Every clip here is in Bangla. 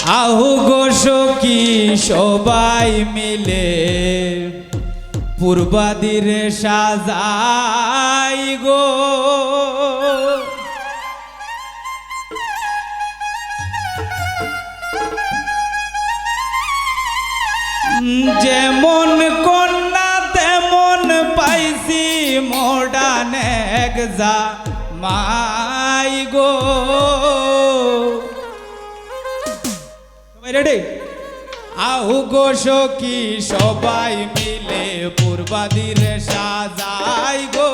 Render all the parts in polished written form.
আহু গো সখী সবাই মিলে পূর্বাদিরে সাজাই গো, যেমন কন্যা তেমন পাইছি মডার্ন এক জামাই গো। রেডি? আহু গো সখী সবাই মিলে পূর্বাদিরে সাজাই গো,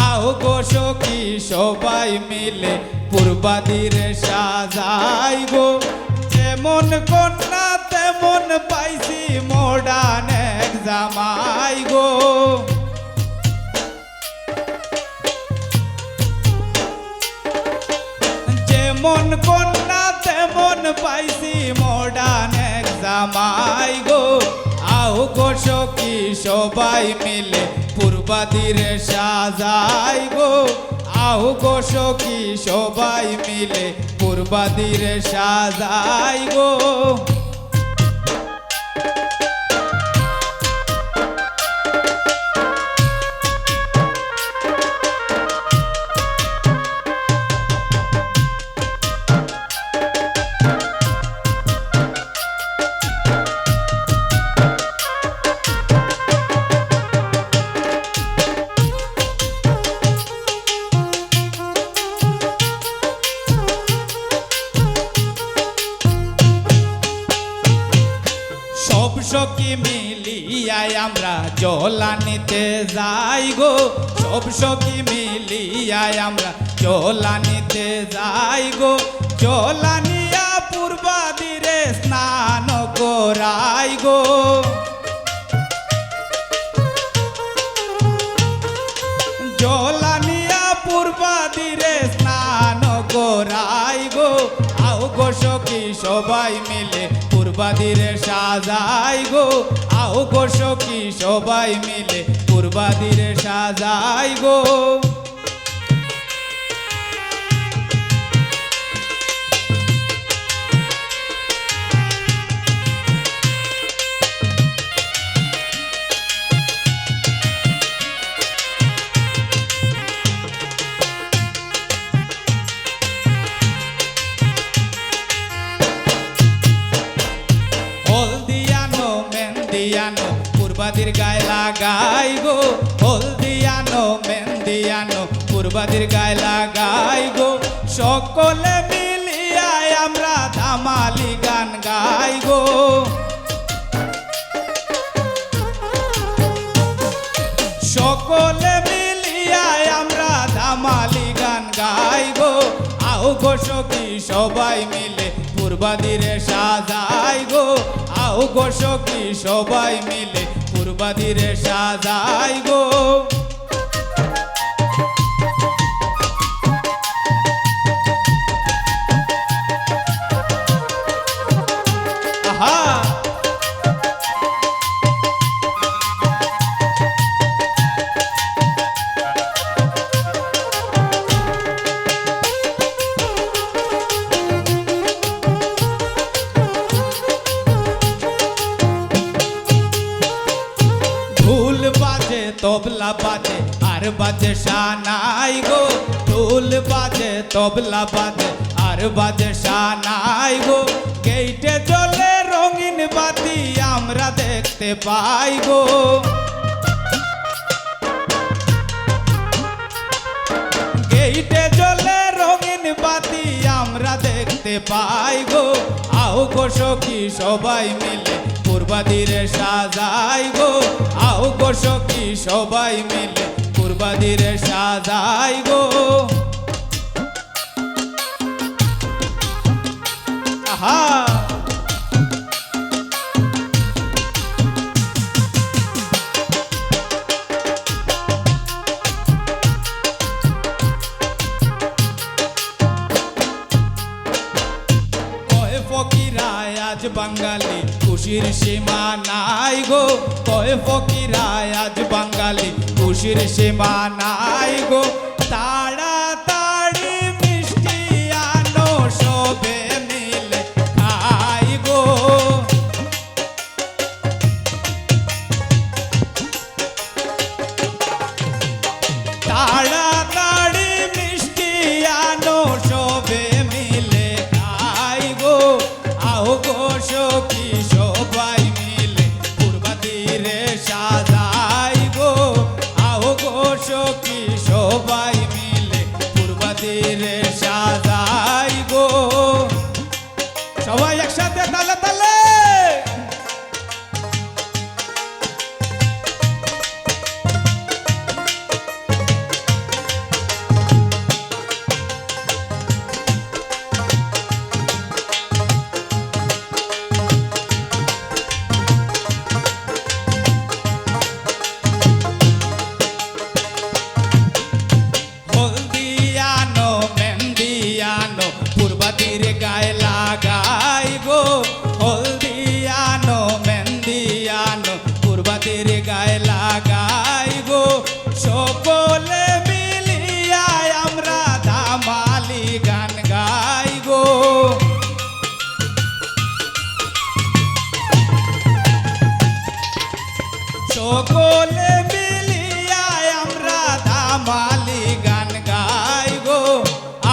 আহু গো সখী সবাই মিলে পূর্বাদিরে সাজাই গো, যেমন কন্যা তেমন পাইছি মডার্ন এক জামাই গো। যেমন কন্যা তেমন পাইছি মডার্ন এক জামাই গো, আহু গো সখী সবাই মিলে পূর্বাদিরে সাজাই গো, আহু গো সখী সবাই মিলে পূর্বাদিরে সাজাই গো। সব সখী মিলিয়াই আমরা জলানিতে যাই গো, সব সখী মিলিয়াই আমরা জলানিতে যাই গো, জলানিয়া পূর্বাদিরে স্নান করাই গো। জলানিয়া পূর্বাদিরে স্নান করাই গো, আহু গো সখী সবাই মিলে পূর্বাদিরে সাজাই গো, আহু গো সখী সবাই মিলে পূর্বাদিরে সাজাই গো। হলদিয়ানো মেহেন্দিয়ানো পূর্বাদির গায়ে লাগাই গো, হলদিয়ানো মেহেন্দিয়ানো পূর্বাদির গায়ে লাগাই গো, সকলে মিলিয়াই আমরা ধামালি গান গাই গো। সকলে মিলিয়াই আমরা ধামালি গান গাই গো, আহু গো সখী সবাই মিলে পূর্বাদিরে সাজাই গো, আহু গো সখী সবাই মিলে পূর্বাদিরে সাজাই গো। আহা তবলা বাজে আর বাজে শানাই গো, ঢোল বাজে তবলা বাজে আর বাজে শানাই গো, গেইটে জ্বলে রঙিন বাতি আমরা দেখতে পাই গো। গেইটে জ্বলে রঙিন বাতি আমরা দেখতে পাই গো, আহু গো সখী সবাই মিলে পূর্বাদিরে সাজাই গো, আহু গো সখী সবাই মিলে পূর্বাদিরে সাজাই গো। আহা ফকিরায় আজ বাঙালি খুশির সীমা নাই গো, কয় ফকিরায় আজ বাঙালি খুশির সীমা নাই গো, তাড়াতাড়ি মিষ্টি আনো সবে মিলে খাই সবাই একসাথে তালে তালে হলদিয়ানো মেহেন্দিয়ানো পূর্বাদির গায়ে লাগাই গো হলদিয়ানো মেহেন্দিয়ানো পূর্বাদির গায়ে লাগাই গো সকলে মিলিয়া আমরা ধামালি গান গাই গো সকলে মিলিয়া আমরা ধামালি গান গাই গো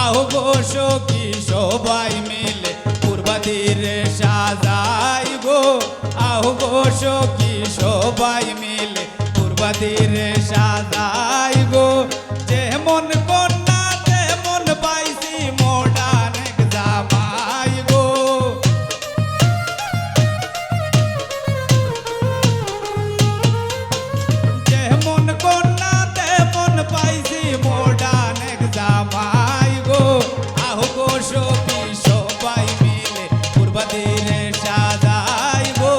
আও গো সখী সবাই মিলে পূর্বাদিরে সাজাই গো আও গো সখী সবাই মিলে পূর্বাদিরে সাজাই গো যেমন কন্যা তেমন পাইছি মডার্ন এক জামাই গো যেমন কন্যা তেমন পাইছি মডার্ন এক জামাই গো আহো গো সখী সবাই মিলে পূর্বাদিরে সাজাই গো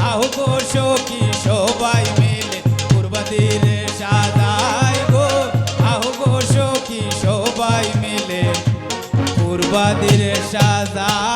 আহো গো সখী সবাই মিলে পূর্বাদিরে সাজাই গো আহো গো সখী সবাই মিলে পূর্বাদিরে সাজাই